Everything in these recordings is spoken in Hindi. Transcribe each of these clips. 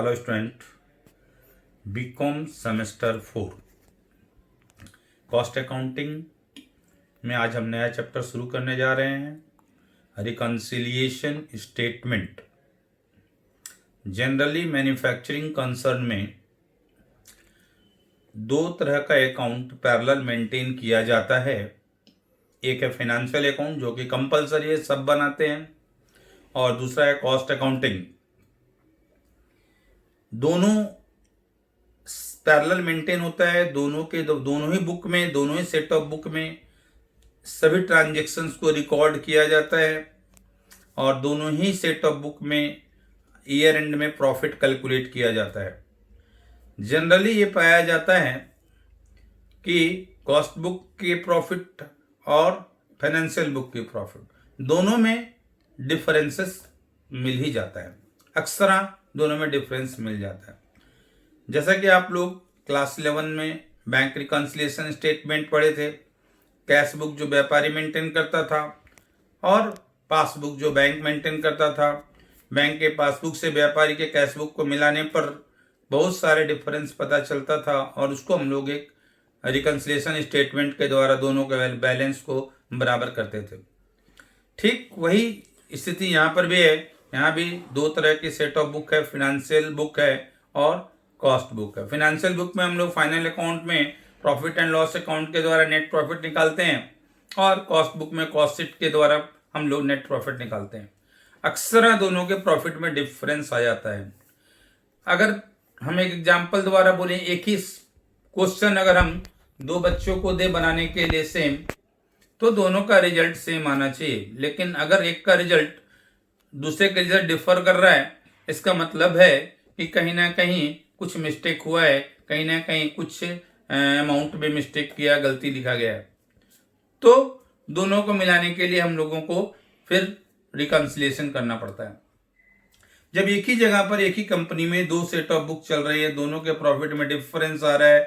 Hello student, BCom semester 4 cost accounting में आज हम नया चैप्टर शुरू करने जा रहे हैं। Reconciliation statement. Generally manufacturing concern में दो तरह का अकाउंट पैरेलल मेंटेन किया जाता है। एक है फाइनेंशियल अकाउंट जो कि कंपलसरी है, सब बनाते हैं, और दूसरा है कॉस्ट अकाउंटिंग। दोनों पैरेलल मेंटेन होता है। दोनों ही बुक में, दोनों ही सेट ऑफ बुक में सभी ट्रांजैक्शंस को रिकॉर्ड किया जाता है, और दोनों ही सेट ऑफ बुक में ईयर एंड में प्रॉफिट कैलकुलेट किया जाता है। जनरली ये पाया जाता है कि कॉस्ट बुक के प्रॉफिट और फाइनेंशियल बुक के प्रॉफिट दोनों में डिफरेंसेस मिल ही जाता है। अक्सर दोनों में डिफरेंस मिल जाता है। जैसा कि आप लोग क्लास 11 में बैंक रिकंसिलिएशन स्टेटमेंट पढ़े थे। कैश बुक जो व्यापारी मेंटेन करता था और पासबुक जो बैंक मेंटेन करता था। बैंक के पासबुक से व्यापारी के कैश बुक को मिलाने पर बहुत सारे डिफरेंस पता चलता था, और उसको हम लोग एक रिकंसिलिएशन स्टेटमेंट के द्वारा दोनों के बैलेंस को बराबर करते थे। ठीक वही स्थिति यहाँ पर भी है। यहाँ भी दो तरह की सेट ऑफ बुक है, फाइनेंशियल बुक है और कॉस्ट बुक है। फाइनेंशियल बुक में हम लोग फाइनल अकाउंट में प्रॉफिट एंड लॉस अकाउंट के द्वारा नेट प्रॉफिट निकालते हैं, और कॉस्ट बुक में कॉस्ट शीट के द्वारा हम लोग नेट प्रॉफिट निकालते हैं। अक्सर दोनों के प्रॉफिट में डिफरेंस आ जाता है। अगर हम एक एग्जांपल द्वारा बोलें, एक ही क्वेश्चन अगर हम दो बच्चों को दे बनाने के लिए सेम, तो दोनों का रिजल्ट सेम आना चाहिए। लेकिन अगर एक का रिजल्ट दूसरे का रिजल्ट डिफर कर रहा है, इसका मतलब है कि कहीं ना कहीं कुछ मिस्टेक हुआ है, कहीं ना कहीं कुछ अमाउंट में मिस्टेक किया, गलती लिखा गया है। तो दोनों को मिलाने के लिए हम लोगों को फिर रिकंसिलिएशन करना पड़ता है। जब एक ही जगह पर एक ही कंपनी में दो सेट ऑफ बुक चल रही है, दोनों के प्रॉफिट में डिफरेंस आ रहा है,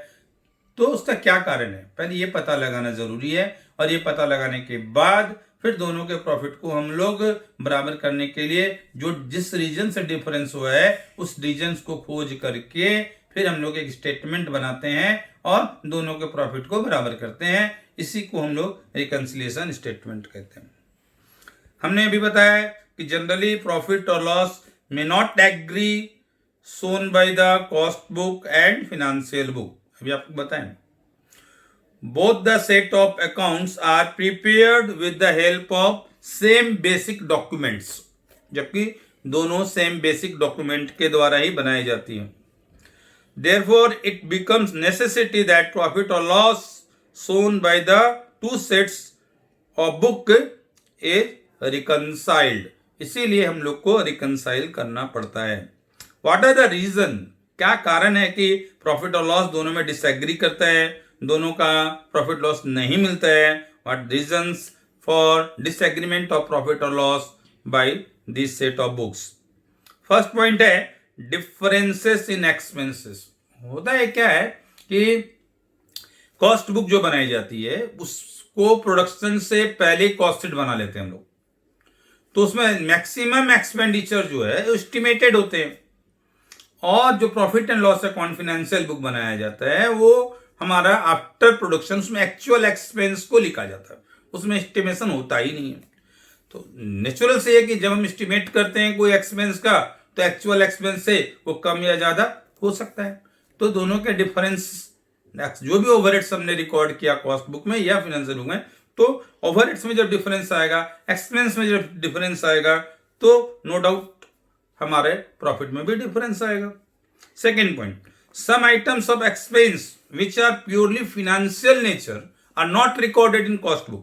तो उसका क्या कारण है, पहले ये पता लगाना जरूरी है। और ये पता लगाने के बाद फिर दोनों के प्रॉफिट को हम लोग बराबर करने के लिए जो जिस रीजन से डिफरेंस हुआ है उस रीजन को खोज करके फिर हम लोग एक स्टेटमेंट बनाते हैं और दोनों के प्रॉफिट को बराबर करते हैं। इसी को हम लोग रिकंसिलिएशन स्टेटमेंट कहते हैं। हमने अभी बताया कि जनरली प्रॉफिट और लॉस में not agree shown by the cost book and financial book. अभी आपको बताएं, both the set of accounts are prepared with the help of same basic documents, जबकि दोनों सेम बेसिक डॉक्यूमेंट के द्वारा ही बनाई जाती है। Therefore, it becomes necessity that profit or loss shown by the two sets of book is reconciled. इसीलिए हम लोग को रिकंसाइल करना पड़ता है। What are the reason? क्या कारण है कि प्रॉफिट और लॉस दोनों में डिसएग्री करता है, दोनों का प्रॉफिट लॉस नहीं मिलता है? What reasons for disagreement of profit और loss by this set of books? First point है डिफरेंसेस इन एक्सपेंसेस। होता है क्या है कि कॉस्ट बुक जो बनाई जाती है उसको प्रोडक्शन से पहले कॉस्ट शीट बना लेते हैं हम लोग, तो उसमें मैक्सिमम एक्सपेंडिचर जो है एस्टिमेटेड होते हैं, और जो profit and loss account financial book बनाया जाता है वो हमारा आफ्टर प्रोडक्शन, उसमें एक्चुअल एक्सपेंस को लिखा जाता है, उसमें एस्टिमेशन होता ही नहीं है। तो नेचुरल से है कि जब हम एस्टिमेट करते हैं कोई एक्सपेंस का, तो एक्चुअल एक्सपेंस से वो कम या ज्यादा हो सकता है। तो दोनों के डिफरेंस, जो भी ओवरहेड्स हमने रिकॉर्ड किया कॉस्ट बुक में या फाइनेंशियल बुक में, तो ओवरहेड्स में जब डिफरेंस आएगा, एक्सपेंस में जब डिफरेंस आएगा, तो नो डाउट हमारे प्रॉफिट में भी डिफरेंस आएगा। Second point, some items of expense which are purely financial nature are not recorded in cost book.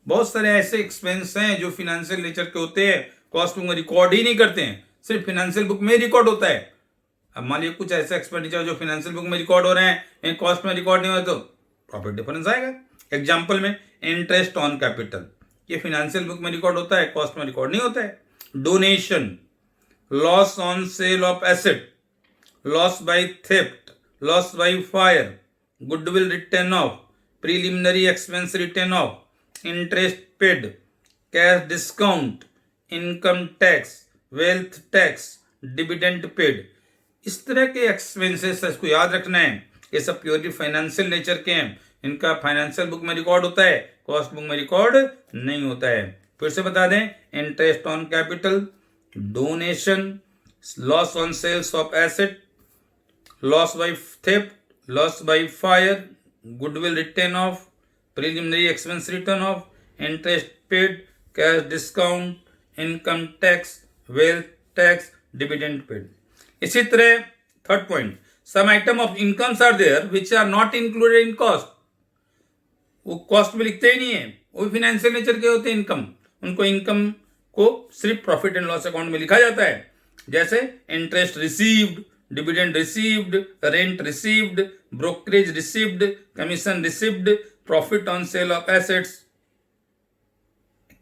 बहुत सारे ऐसे एक्सपेंस हैं जो फाइनेंशियल नेचर के होते हैं, कॉस्ट बुक में रिकॉर्ड ही नहीं करते हैं, सिर्फ फाइनेंशियल बुक में ही रिकॉर्ड होता है। अब मान लीजिए कुछ ऐसे एक्सपेंडिचर जो फाइनेंशियल बुक में रिकॉर्ड हो रहे हैं, कॉस्ट में रिकॉर्ड नहीं हो, तो प्रॉफिट डिफरेंस आएगा। एग्जाम्पल में इंटरेस्ट ऑन कैपिटल, ये फाइनेंशियल बुक में रिकॉर्ड होता है, कॉस्ट में रिकॉर्ड नहीं होता है। Donation, loss on sale of asset, loss by theft, loss by fire, goodwill written off, preliminary expense written off, interest paid, cash discount, income tax, wealth tax, dividend paid, इस तरह के एक्सपेंसेस इसको याद रखना है, ये सब प्योरली फाइनेंशियल नेचर के हैं, इनका फाइनेंशियल बुक में रिकॉर्ड होता है, कॉस्ट बुक में रिकॉर्ड नहीं होता है। फिर से बता दें, interest on capital, donation, loss on sales of asset, loss by theft, loss by fire, goodwill written off, preliminary expense written off, interest paid, cash discount, income tax, wealth tax, dividend paid. इसी तरह third point, some items of incomes are there which are not included in cost, वो कॉस्ट में लिखते ही नहीं है, वो फाइनेंशियल नेचर के होते हैं इनकम, उनको इनकम को सिर्फ प्रॉफिट एंड लॉस अकाउंट में लिखा जाता है। जैसे interest received, dividend received, rent received, brokerage received, commission received, profit on sale of assets,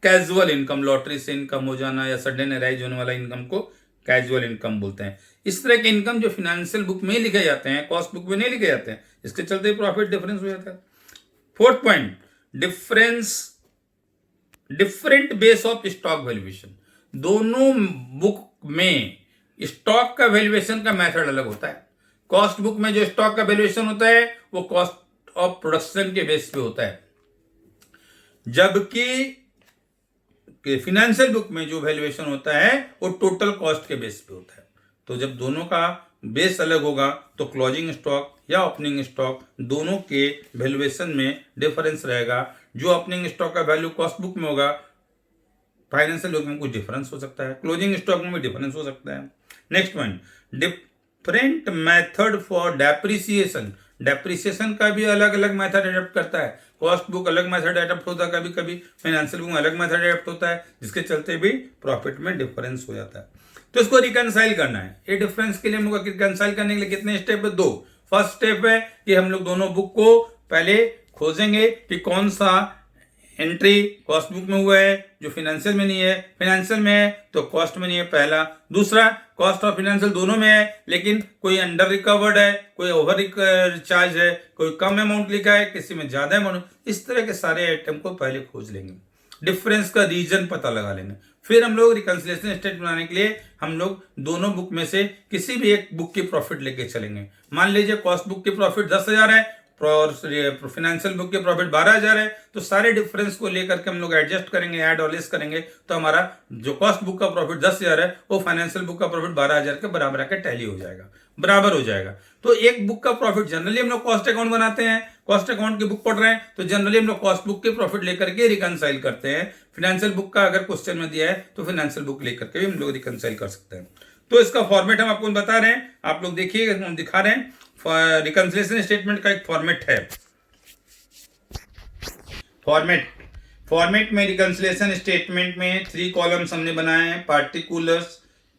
casual income, lottery से इनकम हो जाना या सडन अराइज होने वाला इनकम को कैजुअल इनकम बोलते हैं। इस तरह के इनकम जो फाइनेंशियल बुक में लिखे जाते हैं, कॉस्ट बुक में नहीं लिखे जाते हैं, इसके चलते प्रॉफिट डिफरेंस हो जाता है। Fourth point, different base of stock valuation, दोनों बुक में स्टॉक का वैल्यूएशन का मेथड अलग होता है। कॉस्ट बुक में जो स्टॉक का वैल्यूएशन होता है वो कॉस्ट ऑफ प्रोडक्शन के बेस पे होता है, जबकि फाइनेंशियल बुक में जो वैल्यूएशन होता है वो टोटल कॉस्ट के बेस पे होता है। तो जब दोनों का बेस अलग होगा तो क्लोजिंग स्टॉक या ओपनिंग स्टॉक दोनों के वैल्यूएशन में डिफरेंस रहेगा। जो ओपनिंग स्टॉक का वैल्यू कॉस्ट बुक में होगा, फाइनेंशियल बुक में कुछ डिफरेंस हो सकता है, क्लोजिंग स्टॉक में भी डिफरेंस हो सकता है। Next point, different method for depreciation, depreciation का भी अलग अलग मेथड एडप्ट करता है। कॉस्ट बुक अलग मेथड एडप्ट होता है, कभी कभी फाइनेंशियल बुक में अलग मेथड एडप्ट होता है, जिसके चलते भी प्रॉफिट में डिफरेंस हो जाता है। तो इसको रिकनसाइल करना है। ये डिफरेंस के लिए हम लोग रिकनसाइल करने के लिए कितने स्टेप है? 2। फर्स्ट स्टेप है कि हम लोग दोनों बुक को पहले खोजेंगे कि कौन सा एंट्री कॉस्ट बुक में हुआ है जो फाइनेंशियल में नहीं है, फाइनेंशियल में है तो कॉस्ट में नहीं है, पहला। दूसरा, कॉस्ट और फाइनेंशियल दोनों में है, लेकिन कोई अंडर रिकवर्ड है, कोई ओवर चार्ज है, कोई कम अमाउंट लिखा है, किसी में ज्यादा अमाउंट। इस तरह के सारे आइटम को पहले खोज लेंगे, डिफरेंस का रीजन पता लगा लेंगे। फिर हम लोग रिकंसिलिएशन स्टेटमेंट बनाने के लिए हम लोग दोनों बुक में से किसी भी एक बुक की प्रॉफिट लेके चलेंगे। मान लीजिए कॉस्ट बुक की प्रॉफिट 10,000 है और फाइनेंशियल बुक की प्रॉफिट 12,000 है, तो सारे डिफरेंस को लेकर के हम लोग एडजस्ट करेंगे, ऐड और लेस करेंगे, तो हमारा जो कॉस्ट बुक का प्रॉफिट 10,000 है वो फाइनेंशियल बुक का प्रॉफिट 12,000 के बराबर आकर टैली हो जाएगा, बराबर हो जाएगा। तो एक बुक का प्रॉफिट जनरली हम लोग कॉस्ट अकाउंट बनाते हैं, कॉस्ट अकाउंट की बुक पढ़ रहे हैं तो जनरली हम लोग कॉस्ट बुक के प्रॉफिट लेकर के रिकंसाइल करते हैं। फाइनेंशियल बुक का अगर क्वेश्चन में दिया है तो फाइनेंशियल बुक लेकर के भी हम लोग रिकंसाइल कर सकते हैं। तो इसका फॉर्मेट हम आपको बता रहे हैं, आप लोग देखिए, हम दिखा रहे हैं। रिकंसिलिएशन स्टेटमेंट का एक फॉर्मेट है। फॉर्मेट में रिकंसिलिएशन स्टेटमेंट में 3 कॉलम्स हमने बनाए हैं। पार्टिकुलर्स,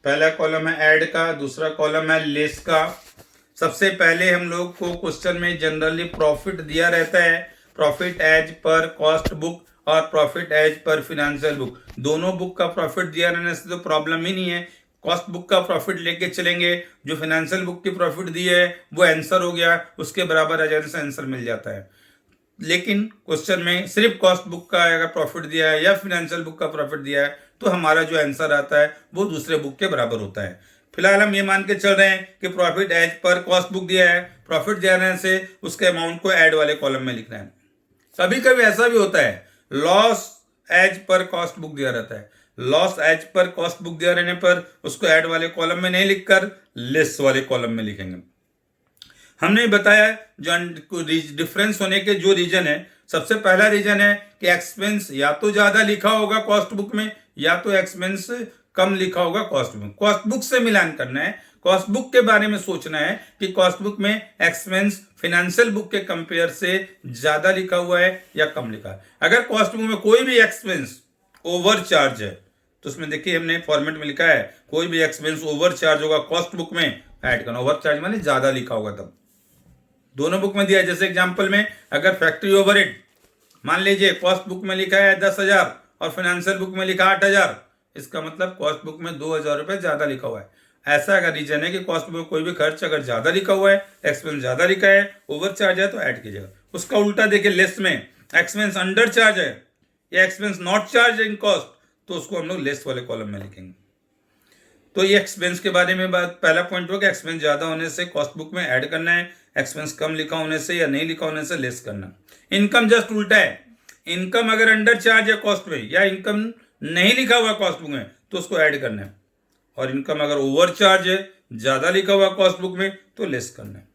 पहला कॉलम है ऐड का, दूसरा कॉलम है लेस का। सबसे पहले हम लोग को क्वेश्चन में जनरली प्रॉफिट दिया रहता है, profit as per cost book और profit as per financial book. दोनों बुक का प्रॉफिट दिया रहने से तो प्रॉब्लम ही नहीं है, कॉस्ट बुक का प्रॉफिट लेके चलेंगे, जो फाइनेंशियल बुक की प्रॉफिट दी है वो आंसर हो गया, उसके बराबर आ जाने से आंसर मिल जाता है। लेकिन क्वेश्चन में सिर्फ कॉस्ट बुक का अगर प्रॉफिट दिया है या फाइनेंशियल बुक का प्रॉफिट दिया है तो हमारा जो आंसर आता है वो दूसरे बुक के बराबर होता है। फिलहाल हम ये मान के चल रहे हैं कि profit as per cost book दिया है, प्रॉफिट दिया रहने से उसके अमाउंट को ऐड वाले कॉलम में लिखना है। कभी कभी ऐसा भी होता है loss as per cost book दिया रहता है, loss as per cost book दिया रहने पर उसको ऐड वाले कॉलम में नहीं लिखकर लेस वाले कॉलम में लिखेंगे। हमने बताया जो डिफरेंस होने के जो रीजन है, सबसे पहला रीजन है कि एक्सपेंस या तो ज्यादा लिखा होगा कॉस्ट बुक में या तो एक्सपेंस कम लिखा होगा कॉस्ट बुक। कॉस्ट बुक से मिलान करना है, कॉस्ट बुक के बारे में सोचना है कि कॉस्ट बुक में एक्सपेंस फाइनेंशियल बुक के कंपेयर से ज्यादा लिखा हुआ है या कम लिखा है। अगर कॉस्ट बुक में कोई भी एक्सपेंस ओवर चार्ज है तो उसमें देखिए हमने फॉर्मेट में लिखा है कोई भी एक्सपेंस ओवर चार्ज होगा कॉस्ट बुक में ऐड करना। ओवर चार्ज माने ज्यादा लिखा होगा तब। दोनों बुक में दिया है, जैसे एग्जांपल में अगर फैक्ट्री ओवरहेड मान लीजिए कॉस्ट बुक में लिखा है 10,000 और फाइनेंशियल बुक में लिखा 8,000, इसका मतलब कॉस्ट बुक में 2,000 रुपए ज्यादा लिखा हुआ है। ऐसा अगर रीजन है कि कॉस्ट बुक में कोई भी खर्च अगर ज्यादा लिखा हुआ है, एक्सपेंस ज्यादा लिखा है, ओवर चार्ज है तो ऐड कीजिएगा। उसका उल्टा देखिए, लेस में एक्सपेंस अंडर चार्ज है या expense not charge in cost तो उसको हम लोग लेस वाले कॉलम में लिखेंगे। तो ये एक्सपेंस के बारे में बात, पहला पॉइंट हो कि एक्सपेंस ज़्यादा होने से कॉस्ट बुक में ऐड करना है, एक्सपेंस कम लिखा होने से या नहीं लिखा होने से लेस करना। इनकम जस्ट उल्टा है, इनकम अगर अंडर चार्ज है कॉस्ट में या इनकम नहीं लिखा हुआ कॉस्ट बुक में तो उसको ऐड करना है, और इनकम अगर ओवर चार्ज है, ज़्यादा लिखा हुआ कॉस्ट बुक में तो लेस करना है।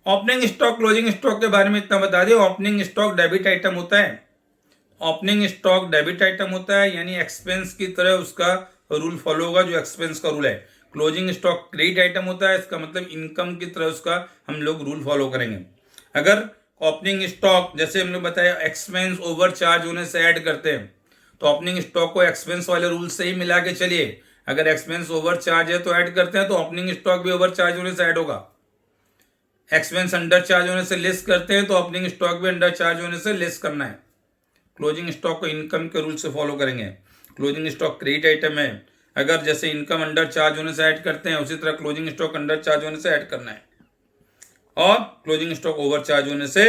ओपनिंग स्टॉक क्लोजिंग स्टॉक के बारे में इतना बता दें, ओपनिंग स्टॉक डेबिट आइटम होता है, ओपनिंग स्टॉक डेबिट आइटम होता है, यानी एक्सपेंस की तरह उसका रूल फॉलो होगा जो एक्सपेंस का रूल है। क्लोजिंग स्टॉक क्रेडिट आइटम होता है, इसका मतलब इनकम की तरह उसका हम लोग रूल फॉलो करेंगे। अगर ओपनिंग स्टॉक जैसे हमने बताया एक्सपेंस ओवर चार्ज होने से ऐड करते हैं तो ओपनिंग स्टॉक को एक्सपेंस वाले रूल से ही मिला के चलिए। अगर एक्सपेंस ओवर चार्ज है तो ऐड करते हैं तो ओपनिंग स्टॉक भी ओवर चार्ज होने से ऐड होगा। एक्सपेंस अंडर चार्ज होने से लेस करते हैं तो ओपनिंग स्टॉक भी अंडर चार्ज होने से लेस करना है। क्लोजिंग स्टॉक को इनकम के रूल से फॉलो करेंगे। क्लोजिंग स्टॉक क्रेडिट आइटम है, अगर जैसे इनकम अंडर चार्ज होने से ऐड करते हैं उसी तरह क्लोजिंग स्टॉक अंडर चार्ज होने से ऐड करना है, और क्लोजिंग स्टॉक ओवर चार्ज होने से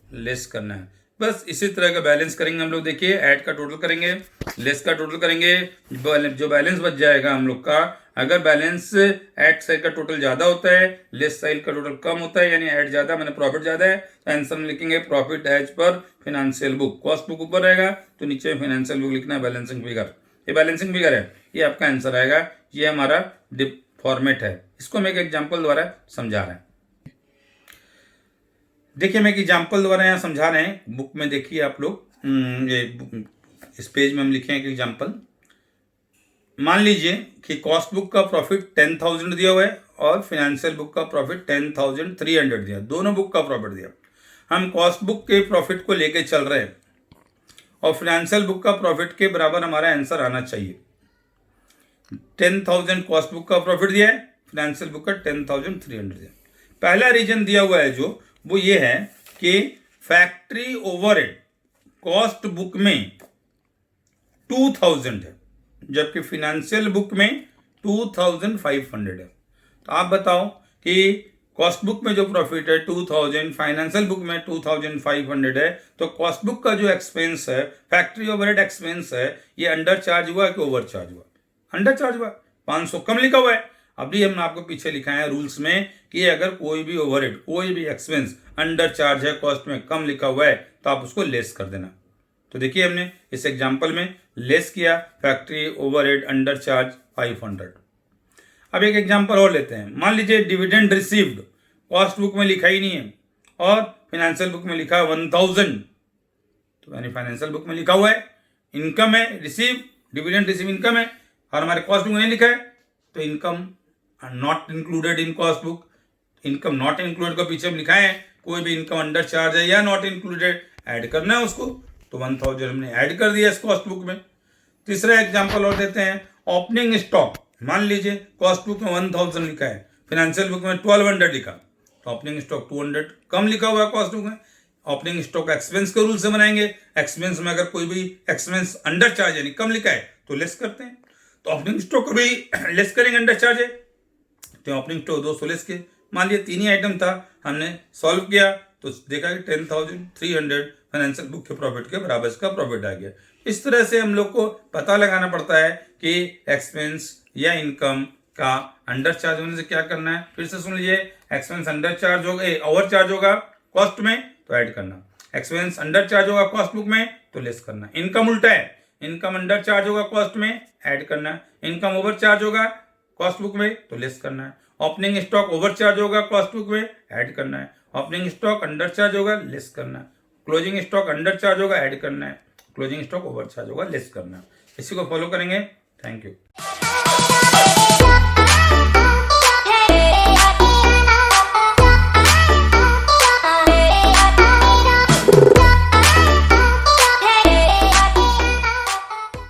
लेस करना है। बस इसी तरह का बैलेंस करेंगे हम लोग। देखिए ऐड का टोटल करेंगे, लेस का टोटल करेंगे, जो बैलेंस बच जाएगा हम लोग का, अगर बैलेंस ऐड साइड का टोटल ज़्यादा होता है, लेस साइड का टोटल कम होता है, यानी ऐड ज़्यादा मैंने प्रॉफिट ज़्यादा है, तो आंसर में लिखेंगे profit as per financial book. Cost book ऊपर रहेगा तो नीचे फिनेंशियल बुक लिखना है, बैलेंसिंग फिगर। ये बैलेंसिंग फिगर है, ये आपका आंसर आएगा। ये हमारा फॉर्मेट है, इसको मैं एक एग्जाम्पल द्वारा समझा रहा है। देखिए मैं एक एग्जाम्पल द्वारा यहाँ समझा रहे हैं, बुक में देखिए आप लोग, ये इस पेज में हम लिखे हैं एक एग्जाम्पल। मान लीजिए कि कॉस्ट बुक का प्रॉफिट 10,000 दिया हुआ है और फिनेंशियल बुक का प्रॉफिट 10,300 दिया, दोनों बुक का प्रॉफिट दिया। हम कॉस्ट बुक के प्रॉफिट को लेके चल रहे हैं और फिनेंशियल बुक का प्रॉफिट के बराबर हमारा आंसर आना चाहिए। 10,000 कॉस्ट बुक का प्रॉफिट दिया है, फिनेंशियल बुक का 10,300 दिया। पहला रीजन दिया हुआ है जो वो ये है कि फैक्ट्री ओवरहेड कॉस्ट बुक में 2,000 है जबकि फिनेंशियल बुक में 2,500 है। तो आप बताओ कि कॉस्ट बुक में जो प्रॉफिट है 2,000, फाइनेंशियल बुक में 2,500 है, तो कॉस्ट बुक का जो एक्सपेंस है, फैक्ट्री ओवरहेड एक्सपेंस है, ये अंडर चार्ज हुआ कि ओवर चार्ज हुआ? अंडर चार्ज हुआ, 500 कम लिखा हुआ है। अभी हमने आपको पीछे लिखा है रूल्स में कि अगर कोई भी ओवरहेड, कोई भी एक्सपेंस अंडर चार्ज है, कॉस्ट में कम लिखा हुआ है, तो आप उसको लेस कर देना। तो देखिए हमने इस एग्जांपल में लेस किया, फैक्ट्री ओवरहेड अंडर चार्ज 500। अब एक एग्जांपल और लेते हैं। मान लीजिए डिविडेंड रिसीव्ड कॉस्ट बुक में लिखा ही नहीं है और फिनेंशियल बुक में लिखा है 1,000, तो यानी फाइनेंशियल बुक में लिखा हुआ है इनकम है, रिसीव, डिविडेंड रिसीव इनकम है, और हमारे कॉस्ट बुक में नहीं लिखा है, तो income not included in cost book. Income not included को पीछे लिखा है, कोई भी इनकम अंडर चार्ज है या नॉट इंक्लूडेड ऐड करना है उसको, तो 1,000 हमने ऐड कर दिया इस कॉस्ट बुक में। तीसरा एग्जांपल और देते हैं, ओपनिंग स्टॉक। मान लीजिए कॉस्ट बुक में 1,000 लिखा है, फिनेंशियल बुक में 1,200 लिखा, तो ओपनिंग स्टॉक 200 कम लिखा हुआ है कॉस्ट बुक में। ओपनिंग स्टॉक एक्सपेंस के रूल से बनाएंगे, एक्सपेंस में अगर कोई भी एक्सपेंस अंडर चार्ज यानी कम लिखा है तो लेस करते हैं, तो ओपनिंग स्टॉक को भी लेस करेंगे, अंडर चार्ज है तो ओपनिंग स्टॉक 200 लेस के। मान लिया 3 ही आइटम था, हमने सॉल्व किया तो देखा कि 10,300 फाइनेंशियल बुक के प्रॉफिट के बराबर इसका प्रॉफिट आ गया। इस तरह से हम लोग को पता लगाना पड़ता है कि एक्सपेंस या इनकम का अंडर चार्ज होने से क्या करना है। फिर से सुन लीजिए, एक्सपेंस अंडर चार्ज होगा, ओवर चार्ज होगा कॉस्ट में तो ऐड करना, एक्सपेंस अंडर चार्ज होगा कॉस्ट बुक में तो लेस करना। इनकम उल्टा है, इनकम अंडर चार्ज होगा कॉस्ट में ऐड करना, इनकम ओवर चार्ज होगा कॉस्ट बुक में तो लेस करना है। ओपनिंग स्टॉक ओवर चार्ज होगा कॉस्ट बुक में ऐड करना है, ओपनिंग स्टॉक अंडर चार्ज होगा लेस करना है, क्लोजिंग स्टॉक अंडर चार्ज होगा ऐड करना है, क्लोजिंग स्टॉक ओवर चार्ज होगा लेस करना है। इसी को फॉलो करेंगे। Thank you.